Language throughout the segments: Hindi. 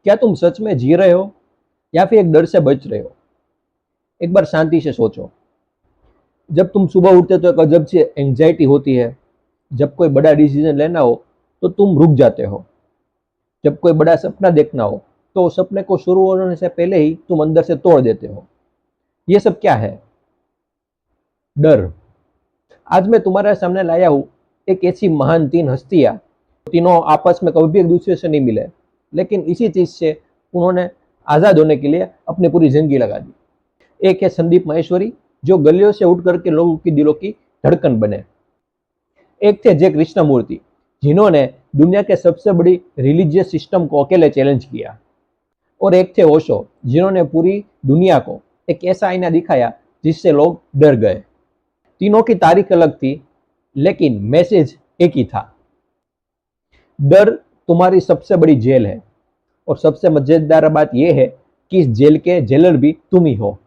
क्या तुम सच में जी रहे हो या फिर एक डर से बच रहे हो? एक बार शांति से सोचो। जब तुम सुबह उठते हो तो एक अजब सी एंग्जाइटी होती है। जब कोई बड़ा डिसीजन लेना हो तो तुम रुक जाते हो। जब कोई बड़ा सपना देखना हो तो उस सपने को शुरू होने से पहले ही तुम अंदर से तोड़ देते हो। ये सब क्या है? डर। आज मैं तुम्हारे सामने लाया हूँ एक ऐसी महान तीन हस्तियां, तीनों आपस में कभी भी एक दूसरे से नहीं मिले, लेकिन इसी चीज से उन्होंने आजाद होने के लिए अपनी पूरी जिंदगी लगा दी। एक है संदीप माहेश्वरी, जो गलियों से उठ करके लोगों की दिलों की धड़कन बने। एक थे जय कृष्णमूर्ति, जिन्होंने दुनिया के सबसे बड़ी रिलीजियस सिस्टम को अकेले चैलेंज किया। और एक थे ओशो, जिन्होंने पूरी दुनिया को एक ऐसा आईना दिखाया जिससे लोग डर गए। तीनों की तारीख अलग थी, लेकिन मैसेज एक ही था। डर तुम्हारी सबसे बड़ी जेल है, और सबसे मजेदार बात यह है कि इस जेल के जेलर भी तुम ही हो।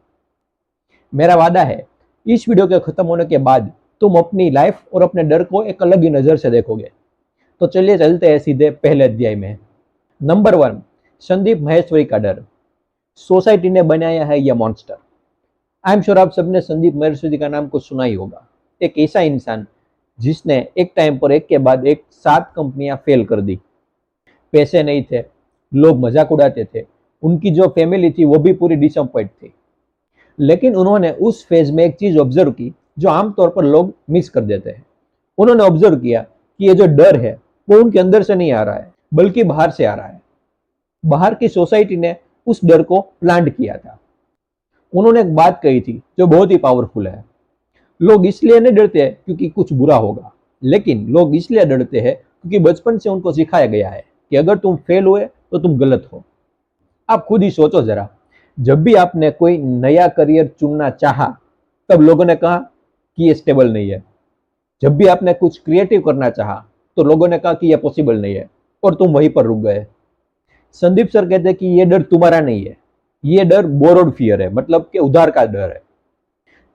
मेरा वादा है, इस वीडियो के खत्म होने के बाद तुम अपनी लाइफ और अपने डर को एक अलग ही नजर से देखोगे। तो चलिए चलते हैं सीधे पहले अध्याय में। नंबर 1, संदीप माहेश्वरी का डर। सोसाइटी ने बनाया है यह मॉन्स्टर। आई एम श्योर आप सबने संदीप माहेश्वरी का नाम को सुना ही होगा। एक ऐसा इंसान जिसने एक टाइम पर एक के बाद एक 7 कंपनियां फेल कर दी। पैसे नहीं थे, लोग मजाक उड़ाते थे, उनकी जो फैमिली थी वो भी पूरी डिसअपॉइंट थी। लेकिन उन्होंने उस फेज में एक चीज ऑब्जर्व की जो आमतौर पर लोग मिस कर देते हैं। उन्होंने ऑब्जर्व किया कि ये जो डर है वो उनके अंदर से नहीं आ रहा है, बल्कि बाहर से आ रहा है। बाहर की सोसाइटी ने उस डर को प्लांट किया था। उन्होंने एक बात कही थी जो बहुत ही पावरफुल है। लोग इसलिए नहीं डरते क्योंकि कुछ बुरा होगा, लेकिन लोग इसलिए डरते हैं क्योंकि बचपन से उनको सिखाया गया है कि अगर तुम फेल हुए तो तुम गलत हो। आप खुद ही सोचो जरा, जब भी आपने कोई नया करियर चुनना चाहा, तब लोगों ने कहा कि ये स्टेबल नहीं है। जब भी आपने कुछ क्रिएटिव करना चाहा, तो लोगों ने कहा कि ये पॉसिबल नहीं है, और तुम वहीं पर रुक गए। संदीप सर कहते हैं कि ये डर तुम्हारा नहीं है, ये डर बोरोड फियर है, मतलब कि उधार का डर है।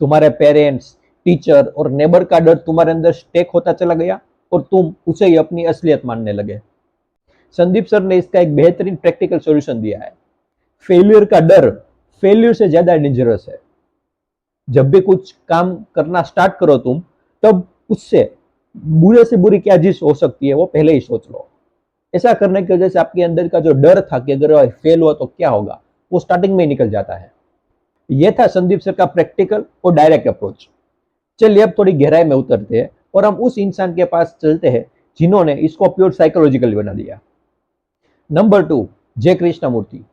तुम्हारे पेरेंट्स, टीचर और नेबर का डर तुम्हारे अंदर स्टेक होता चला गया, और तुम उसे ही अपनी असलियत मानने लगे। संदीप सर ने इसका एक बेहतरीन प्रैक्टिकल सॉल्यूशन दिया है। फेलियर का डर फेलियर से ज्यादा डेंजरस है। जब भी कुछ काम करना स्टार्ट करो तुम, तब उससे बुरे से बुरी क्या चीज हो सकती है वो पहले ही सोच लो। ऐसा करने की वजह से आपके अंदर का जो डर था कि अगर फेल हुआ तो क्या होगा, वो स्टार्टिंग में ही निकल जाता है। यह था संदीप सर का प्रैक्टिकल और डायरेक्ट अप्रोच। चलिए अब थोड़ी गहराई में उतरते हैं और हम उस इंसान के पास चलते हैं जिन्होंने इसको प्योर साइकोलॉजिकल बना दिया। नंबर 2, जय कृष्णमूर्ति।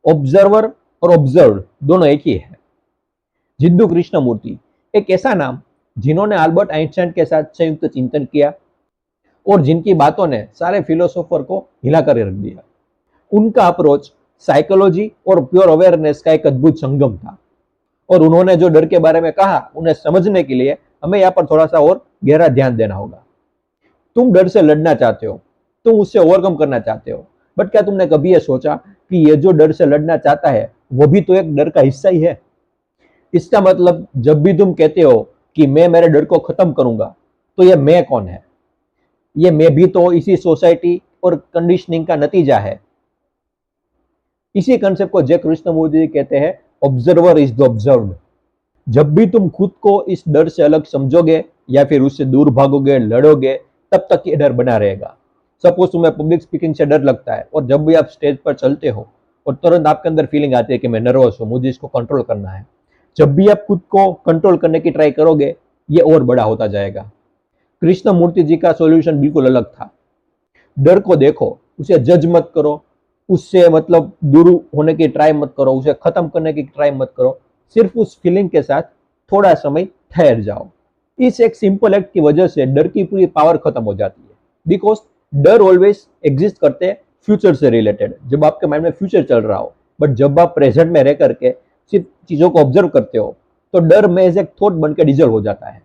ऑब्जर्वर और ऑब्जर्व दोनों एक ही है। जिद्दू कृष्णमूर्ति, एक ऐसा नाम जिन्होंने अल्बर्ट आइंस्टाइन के साथ संयुक्त चिंतन किया और जिनकी बातों ने सारे फिलोसोफर को हिलाकर रख दिया। उनका अप्रोच साइकोलॉजी और प्योर अवेयरनेस का एक अद्भुत संगम था, और उन्होंने जो डर के बारे में कहा उन्हें समझने के लिए हमें यहाँ पर थोड़ा सा और गहरा ध्यान देना होगा। तुम डर से लड़ना चाहते हो, तुम उससे ओवरकम करना चाहते हो, बट क्या तुमने कभी यह सोचा कि ये जो डर से लड़ना चाहता है वो भी तो एक डर का हिस्सा ही है? इसका मतलब जब भी तुम कहते हो कि मैं मेरे डर को खत्म करूंगा, तो ये मैं कौन है? ये मैं भी तो इसी सोसाइटी और कंडीशनिंग का नतीजा है। इसी कंसेप्ट को जय कृष्णमूर्ति कहते हैं ऑब्जर्वर इज द ऑब्जर्व्ड। जब भी तुम खुद को इस डर से अलग समझोगे या फिर उससे दूर भागोगे, लड़ोगे, तब तक ये डर बना रहेगा। सपोज तुम्हें पब्लिक स्पीकिंग से डर लगता है, और जब भी आप स्टेज पर चलते हो और तुरंत आपके अंदर फीलिंग आती है कि मैं नर्वस हूं, मुझे इसको कंट्रोल करना है, जब भी आप खुद को कंट्रोल करने की ट्राई करोगे, ये और बड़ा होता जाएगा। कृष्णमूर्ति जी का सॉल्यूशन बिल्कुल अलग था। डर को देखो, उसे जज मत करो, उससे मतलब दूर होने की ट्राई मत करो, उसे खत्म करने की ट्राई मत करो, सिर्फ उस फीलिंग के साथ थोड़ा समय ठहर जाओ। इस एक सिंपल एक्ट की वजह से डर की पूरी पावर खत्म हो जाती है। बिकॉज डर ऑलवेज एग्जिस्ट करते हैं फ्यूचर से रिलेटेड, जब आपके माइंड में फ्यूचर चल रहा हो। बट जब आप प्रेजेंट में रह करके सिर्फ चीजों को ऑब्जर्व करते हो, तो डर में एज एक थॉट बन के डिजल्व हो जाता है।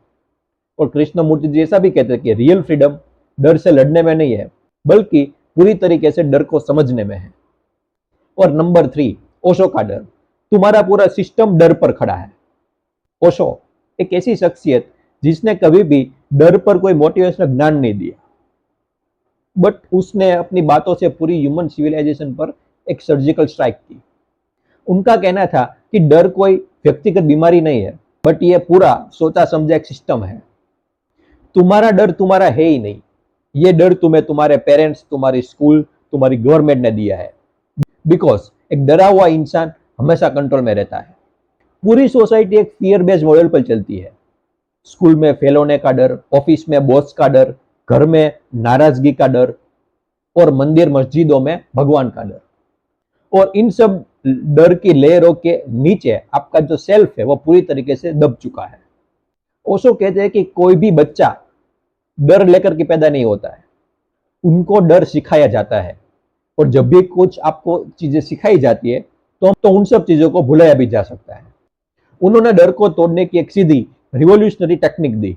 और कृष्णमूर्ति जी ऐसा भी कहते हैं कि रियल फ्रीडम डर से लड़ने में नहीं है, बल्कि पूरी तरीके से डर को समझने में है। और नंबर 3, ओशो का डर। तुम्हारा पूरा सिस्टम डर पर खड़ा है। ओशो एक ऐसी शख्सियत जिसने कभी भी डर पर कोई मोटिवेशनल ज्ञान नहीं दिया, बट उसने अपनी बातों से पूरी ह्यूमन सिविलाइजेशन पर एक सर्जिकल स्ट्राइक की। उनका कहना था कि डर कोई व्यक्तिगत बीमारी नहीं है, बट ये पूरा सोचा समझा एक सिस्टम है। तुम्हारा डर तुम्हारा है ही नहीं, ये डर तुम्हें तुम्हारे पेरेंट्स, तुम्हारी स्कूल, तुम्हारी गवर्नमेंट ने दिया है। बिकॉज एक डरा हुआ इंसान हमेशा कंट्रोल में रहता है। पूरी सोसाइटी एक फियर बेस्ड मॉडल पर चलती है। स्कूल में फेल होने का डर, ऑफिस में बॉस का डर, घर में नाराजगी का डर, और मंदिर मस्जिदों में भगवान का डर। और इन सब डर की लेयरों के नीचे आपका जो सेल्फ है वो पूरी तरीके से दब चुका है। ओशो कहते हैं कि कोई भी बच्चा डर लेकर के पैदा नहीं होता है, उनको डर सिखाया जाता है। और जब भी कुछ आपको चीजें सिखाई जाती है तो उन सब चीजों को भुलाया भी जा सकता है। उन्होंने डर को तोड़ने की एक सीधी रिवोल्यूशनरी टेक्निक दी।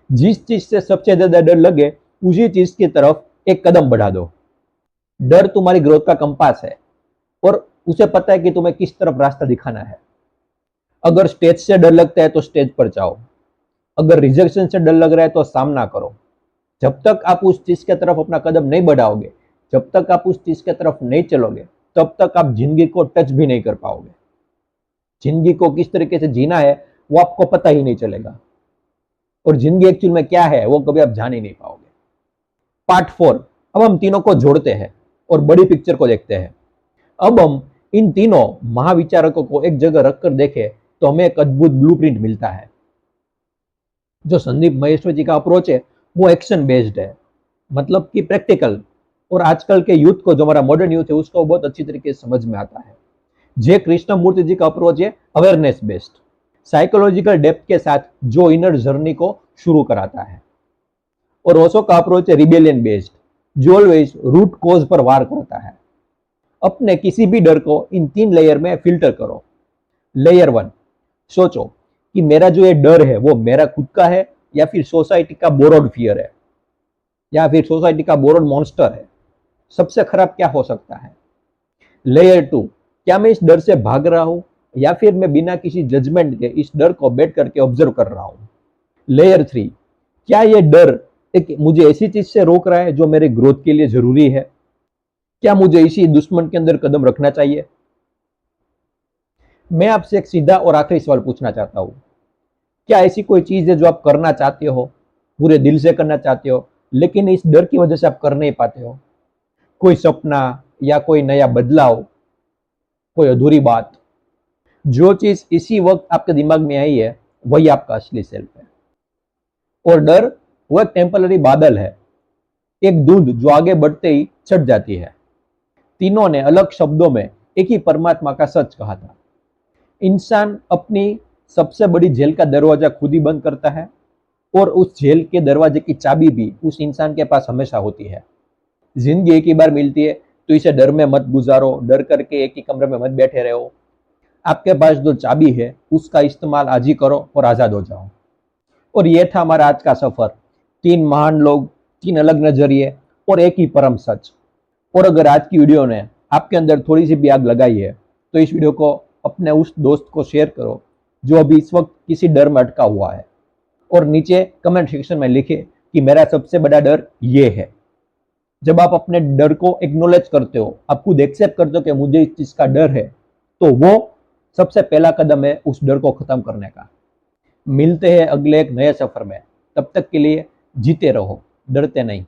जिस चीज से सबसे ज्यादा डर लगे उसी चीज की तरफ एक कदम बढ़ा दो। डर तुम्हारी ग्रोथ का कंपास है और उसे पता है कि तुम्हें किस तरफ रास्ता दिखाना है। अगर स्टेज से डर लगता है तो स्टेज पर जाओ, अगर रिजेक्शन से डर लग रहा है तो सामना करो। जब तक आप उस चीज की तरफ अपना कदम नहीं बढ़ाओगे, जब तक आप उस चीज की तरफ नहीं चलोगे, तब तक आप जिंदगी को टच भी नहीं कर पाओगे। जिंदगी को किस तरीके से जीना है वो आपको पता ही नहीं चलेगा, और जिंदगी एक्चुअल में क्या है वो कभी आप जान ही नहीं पाओगे। पार्ट 4, अब हम तीनों को जोड़ते हैं और बड़ी पिक्चर को देखते हैं। अब हम इन तीनों महाविचारकों को एक जगह रखकर देखें तो हमें एक अद्भुत ब्लूप्रिंट मिलता है। जो संदीप महेश्वरी जी का अप्रोच है वो एक्शन बेस्ड है, मतलब कि प्रैक्टिकल, और आजकल के यूथ को, जो हमारा मॉडर्न यूथ है, उसको बहुत अच्छी तरीके से समझ में आता है। जे कृष्णमूर्ति जी का अप्रोच है अवेयरनेस बेस्ड, साइकोलॉजिकल डेप्थ के साथ जो इनर जर्नी को शुरू कराता है। और ओशो का अप्रोच है रिबेलियन बेस्ड, जो ऑलवेज रूट कॉज पर वार करता है। अपने किसी भी डर को इन 3 लेयर में फिल्टर करो। लेयर 1, सोचो कि मेरा जो ये डर है वो मेरा खुद का है या फिर सोसाइटी का बोरोड फियर है, या फिर सोसाइटी का बोरोड मॉन्स्टर है। सबसे खराब क्या हो सकता है। लेयर 2, क्या मैं इस डर से भाग रहा हूं या फिर मैं बिना किसी जजमेंट के इस डर को बैठ करके ऑब्जर्व कर रहा हूं। लेयर 3, क्या ये डर मुझे ऐसी चीज से रोक रहा है जो मेरे ग्रोथ के लिए जरूरी है। क्या मुझे इसी दुश्मन के अंदर कदम रखना चाहिए। मैं आपसे एक सीधा और आखिरी सवाल पूछना चाहता हूं, क्या ऐसी कोई चीज है जो आप करना चाहते हो, पूरे दिल से करना चाहते हो, लेकिन इस डर की वजह से आप कर नहीं पाते हो। कोई सपना या कोई नया बदलाव, कोई अधूरी बात। जो चीज इसी वक्त आपके दिमाग में आई है वही आपका असली सेल्फ है। और डर वो एक टेम्पररी बादल है, एक दूध जो आगे बढ़ते ही छट जाती है। तीनों ने अलग शब्दों में एक ही परमात्मा का सच कहा था। इंसान अपनी सबसे बड़ी जेल का दरवाजा खुद ही बंद करता है, और उस जेल के दरवाजे की चाबी भी उस इंसान के पास हमेशा होती है। जिंदगी एक ही बार मिलती है, तो इसे डर में मत गुजारो, डर करके एक ही कमरे में मत बैठे रहो। आपके पास जो चाबी है उसका इस्तेमाल आज ही करो और आजाद हो जाओ। और ये था हमारा आज का सफर। 3 महान लोग, 3 अलग नजरिए और एक ही परम सच। और अगर आज की वीडियो ने आपके अंदर थोड़ी सी भी आग लगाई है तो इस वीडियो को अपने उस दोस्त को शेयर करो जो अभी इस वक्त किसी डर में अटका हुआ है, और नीचे कमेंट सेक्शन में लिखे कि मेरा सबसे बड़ा डर ये है। जब आप अपने डर को एक्नॉलेज करते हो, आप खुद एक्सेप्ट करते हो कि मुझे इस चीज का डर है, तो वो सबसे पहला कदम है उस डर को खत्म करने का। मिलते हैं अगले एक नए सफर में, तब तक के लिए जीते रहो, डरते नहीं।